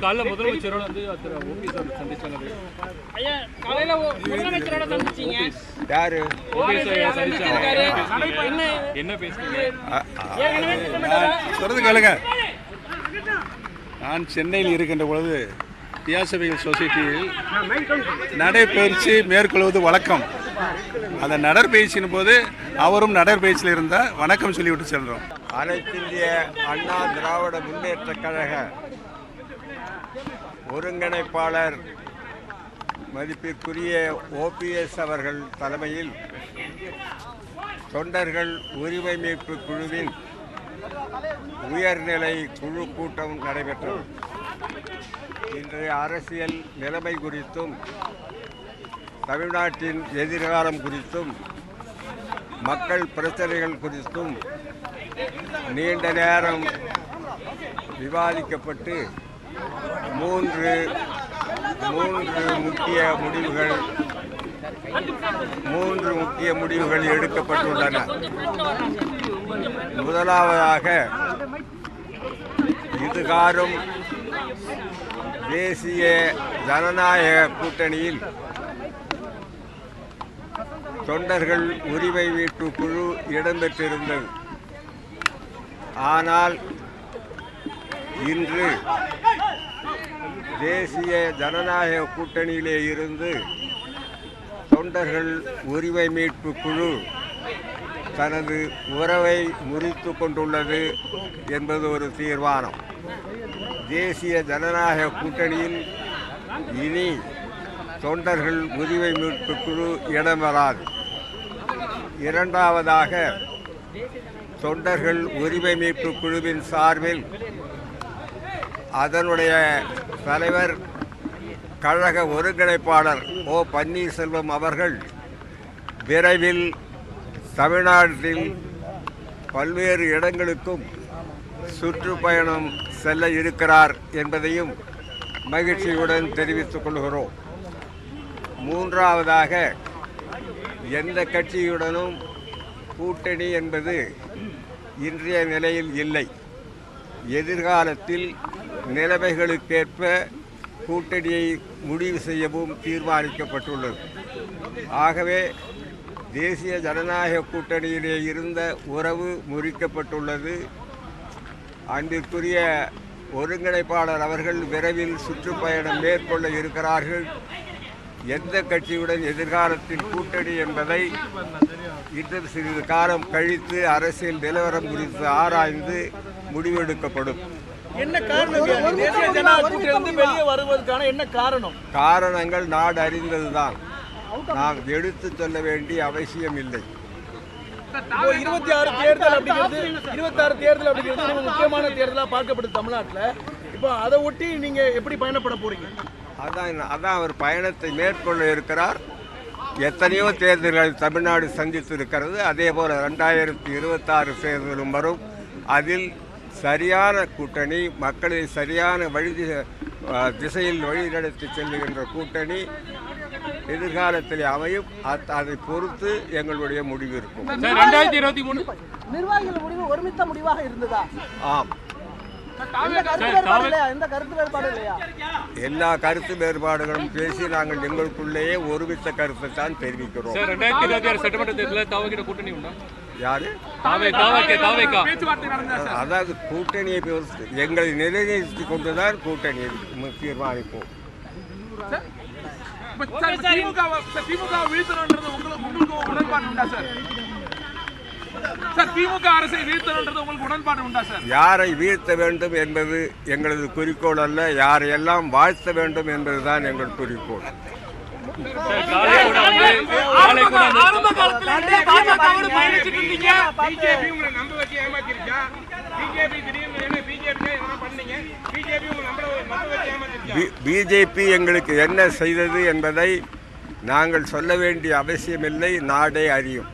காலைல முதலமைச்சரோட வந்து ஓபிஎஸ் சந்திச்சாங்க. ஐயா காலையில முதலமைச்சரோட சந்திச்சீங்க. யாரு ஓபிஎஸ் சந்திச்சாங்க? என்ன பேசுறீங்க? சொல்றது கேளுங்க. நான் சென்னையில் இருக்கின்ற பொழுது தியாசபிகள் சொசைட்டியில் நடைபயிற்சி மேற்கொள்வது வழக்கம். அந்த நடைபயிற்சியின் போது அவரும் நடைபயிற்சியில் இருந்தால் வணக்கம் சொல்லிவிட்டு செல்றோம். அனைத்திந்திய அண்ணா திராவிட முன்னேற்ற கழக ஒருங்கிணைப்பாளர் மதிப்பிற்குரிய ஓபிஎஸ் அவர்கள் தலைமையில் தொண்டர்கள் உரிமை மீட்பு குழுவின் உயர்நிலை குழு கூட்டம் நடைபெற்றது. இன்றைய அரசியல் நிலைமை குறித்தும் தமிழ்நாட்டின் எதிர்காலம் குறித்தும் மக்கள் பிரச்சனைகள் குறித்தும் நீண்ட நேரம் விவாதிக்கப்பட்டு மூன்று முக்கிய முடிவுகள் எடுக்கப்பட்டுள்ளன. முதலாவதாக இதுகாரும் தேசிய ஜனநாயக கூட்டணியில் தொண்டர்கள் உரிமை மீட்பு குழு இடம்பெற்றிருந்தது. ஆனால் இன்று தேசிய ஜனநாயக கூட்டணியிலே இருந்து தொண்டர்கள் உரிமை மீட்பு குழு தனது உறவை முறித்து கொண்டுள்ளது என்பது ஒரு தீர்மானம். தேசிய ஜனநாயக கூட்டணியில் இனி தொண்டர்கள் உரிமை மீட்பு குழு இடம்பெறாது. இரண்டாவதாக தொண்டர்கள் உரிமை மீட்பு குழுவின் சார்பில் அதனுடைய தலைவர் கழக ஒருங்கிணைப்பாளர் ஓ பன்னீர்செல்வம் அவர்கள் விரைவில் தமிழ்நாட்டில் பல்வேறு இடங்களுக்கும் சுற்றுப்பயணம் செல்ல இருக்கிறார் என்பதையும் மகிழ்ச்சியுடன் தெரிவித்துக் கொள்கிறோம். மூன்றாவதாக எந்த கட்சியுடனும் கூட்டணி என்பது இன்றைய நிலையில் இல்லை. எதிர்காலத்தில் நிலைமைகளுக்கேற்ப கூட்டணியை முடிவு செய்யவும் தீர்மானிக்கப்பட்டுள்ளது. ஆகவே தேசிய ஜனநாயக கூட்டணியிலே இருந்த உறவு முறிக்கப்பட்டுள்ளது. அன்பிற்குரிய ஒருங்கிணைப்பாளர் அவர்கள் விரைவில் சுற்றுப்பயணம் மேற்கொள்ள இருக்கிறார்கள். எந்த கட்சியுடன் எதிர்காலத்தில் கூட்டணி என்பதை இன்னும் சிறிது காலம் கழித்து அரசியல் நிலவரம் குறித்து ஆராய்ந்து முடிவெடுக்கப்படும். என்ன காரணம்? தேசிய ஜனநாயக கூட்டணியிலிருந்து வெளியே வருவதற்கான என்ன காரணம்? காரணங்கள் நாடு அறிந்ததுதான். நாம் எடுத்து சொல்ல வேண்டிய அவசியம் இல்லை. 26 தேர்தல் அப்படிங்கிறது ஒரு முக்கியமான தேர்தலாக பார்க்கப்படுது தமிழ்நாட்டில். இப்போ அதை ஒட்டி நீங்க எப்படி பயணப்பட போறீங்க? அதான் அவர் பயணத்தை மேற்கொள்ள இருக்கிறார். எத்தனையோ தேர்தல்கள் தமிழ்நாடு சந்தித்து இருக்கிறது. அதே போல 2026 தேர்தலும் வரும். அதில் சரியான கூட்டணி, மக்களை சரியான திசையில் வழிநடத்தி செல்லுகின்ற கூட்டணி எதிர்காலத்தில் அமையும். அதை பொறுத்து எங்களுடைய முடிவு இருக்கும். 2023 நிர்வாகிகள் முடிவு ஒருமித்த முடிவாக இருந்ததா? ஆம். எல்லா கருத்து வேறுபாடுகளும் பேசி நாங்கள் எங்களுக்குள்ளேயே ஒருமித்த கருத்தை தான் தெரிவிக்கிறோம். யாரு? அதாவது கூட்டணியை எங்களை நிலைநிறுத்தி கொண்டுதான் கூட்டணியை தீர்மானிப்போம். யாரை வீழ்த்த வேண்டும் என்பது எங்களது குறிக்கோள் அல்ல. யாரையெல்லாம் வாழ்த்த வேண்டும் என்பதுதான் எங்கள் குறிக்கோள். பிஜேபி எங்களுக்கு என்ன செய்தது என்பதை நாங்கள் சொல்ல வேண்டிய அவசியமில்லை. நாடே அறியும்.